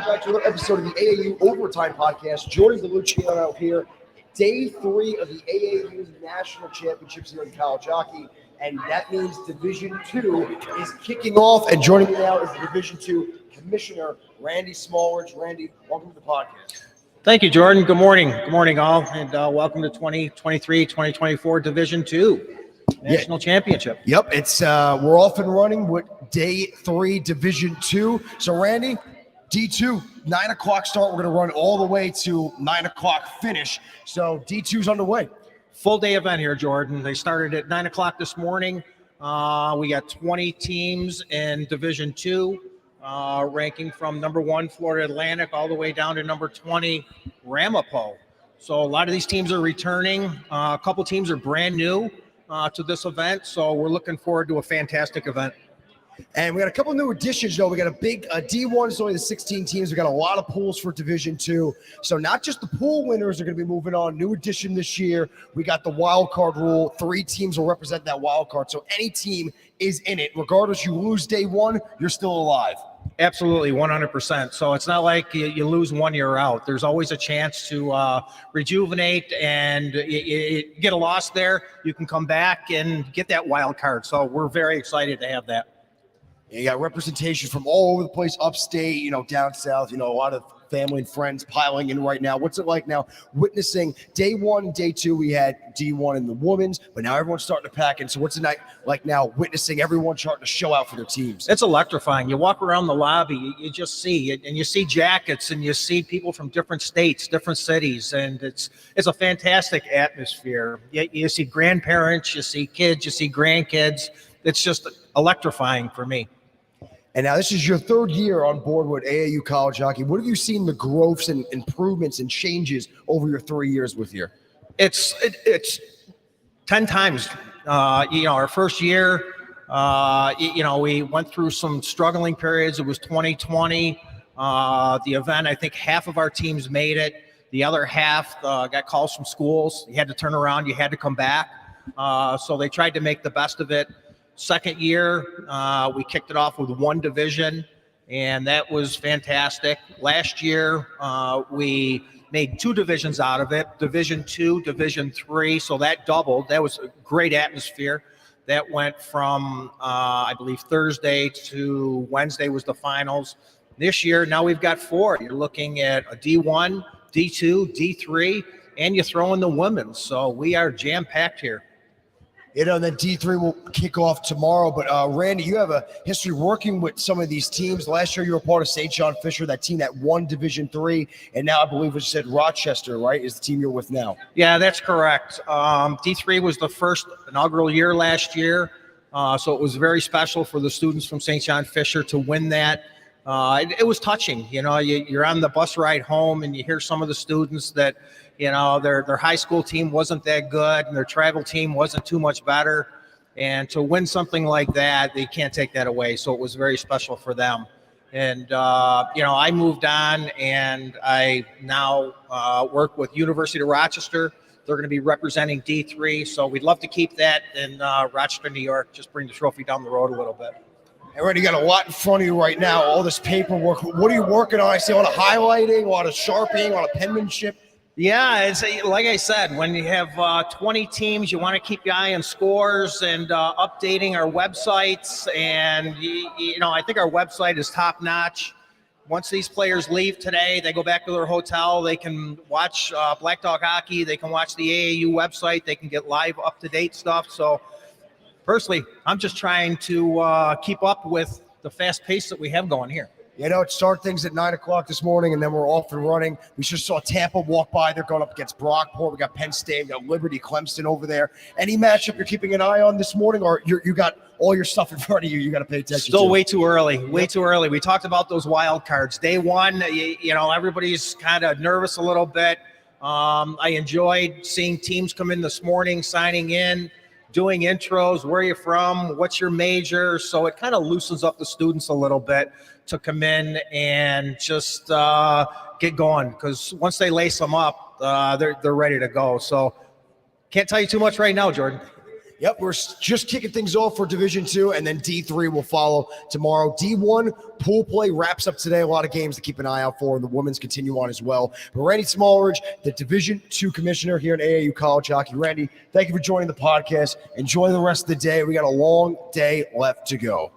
welcome back to another episode of the AAU Overtime Podcast. Jordan DeLuciano here. Day 3 of the AAU National Championships here in college hockey, and that means Division II is kicking off. And joining me now is the Division II Commissioner, Randy Smallridge. Randy, welcome to the podcast. Thank you, Jordan. Good morning. Good morning, all, and welcome to 2023-2024 Division II National Championship. Yep, it's we're off and running with Day 3 Division II. So, Randy, D2, 9 o'clock start. We're going to run all the way to 9 o'clock finish. So D2's underway. Full day event here, Jordan. They started at 9 o'clock this morning. We got 20 teams in Division II, ranking from number 1 Florida Atlantic all the way down to number 20 Ramapo. So a lot of these teams are returning. A couple teams are brand new to this event. So we're looking forward to a fantastic event. And we got a couple new additions, though. We got a big D1 is only the 16 teams. We got a lot of pools for Division II. So not just the pool winners are going to be moving on. New addition this year. We got the wild card rule. 3 teams will represent that wild card. So any team is in it. Regardless, you lose day 1, you're still alive. Absolutely, 100%. So it's not like you lose one, you're out. There's always a chance to rejuvenate, and you get a loss there, you can come back and get that wild card. So we're very excited to have that. You got representation from all over the place, upstate, down south, a lot of family and friends piling in right now. What's it like now witnessing day 1, day 2, we had D1 in the women's, but now everyone's starting to pack in. So what's it like now witnessing everyone starting to show out for their teams? It's electrifying. You walk around the lobby, you just see it, and you see jackets, and you see people from different states, different cities, and it's a fantastic atmosphere. You see grandparents, you see kids, you see grandkids. It's just electrifying for me. And now this is your 3rd year on board with AAU college hockey. What have you seen the growths and improvements and changes over your 3 years with here? It's 10 times. Our first year, we went through some struggling periods. It was 2020. The event, I think half of our teams made it. The other half got calls from schools. You had to turn around. You had to come back. So they tried to make the best of it. Second year, we kicked it off with 1 division, and that was fantastic. Last year, we made 2 divisions out of it, Division II, Division III, so that doubled. That was a great atmosphere. That went from, I believe, Thursday to Wednesday was the finals. This year, now we've got 4. You're looking at a D1, D2, D3, and you throw in the women's, so we are jam-packed here. And then D3 will kick off tomorrow. But Randy, you have a history working with some of these teams. Last year, you were part of St. John Fisher, that team that won Division III. And now I believe it said Rochester, right, is the team you're with now. Yeah, that's correct. D3 was the first inaugural year last year. So it was very special for the students from St. John Fisher to win that. It was touching. You're on the bus ride home and you hear some of the students that, their high school team wasn't that good and their travel team wasn't too much better. And to win something like that, they can't take that away. So it was very special for them. And, I moved on and I now work with University of Rochester. They're going to be representing D3. So we'd love to keep that in Rochester, New York, just bring the trophy down the road a little bit. All right, you got a lot in front of you right now, all this paperwork. What are you working on? I see a lot of highlighting, a lot of sharpening, a lot of penmanship. Yeah, it's like I said, when you have 20 teams, you want to keep your eye on scores and updating our websites. And, I think our website is top notch. Once these players leave today, they go back to their hotel. They can watch Black Dog Hockey. They can watch the AAU website. They can get live up-to-date stuff. So personally, I'm just trying to keep up with the fast pace that we have going here. It started things at 9 o'clock this morning, and then we're off and running. We just saw Tampa walk by. They're going up against Brockport. We got Penn State. We got Liberty, Clemson over there. Any matchup you're keeping an eye on this morning, or you got all your stuff in front of you got to pay attention to? Still way too early. Way too early. We talked about those wild cards. Day 1, everybody's kind of nervous a little bit. I enjoyed seeing teams come in this morning, signing in, doing intros, where you're from, what's your major. So it kind of loosens up the students a little bit to come in and just get going, because once they lace them up, they're ready to go. So can't tell you too much right now, Jordan. Yep, we're just kicking things off for Division II, and then D3 will follow tomorrow. D1 pool play wraps up today. A lot of games to keep an eye out for, and the women's continue on as well. But Randy Smallridge, the Division II commissioner here at AAU College Hockey. Randy, thank you for joining the podcast. Enjoy the rest of the day. We got a long day left to go.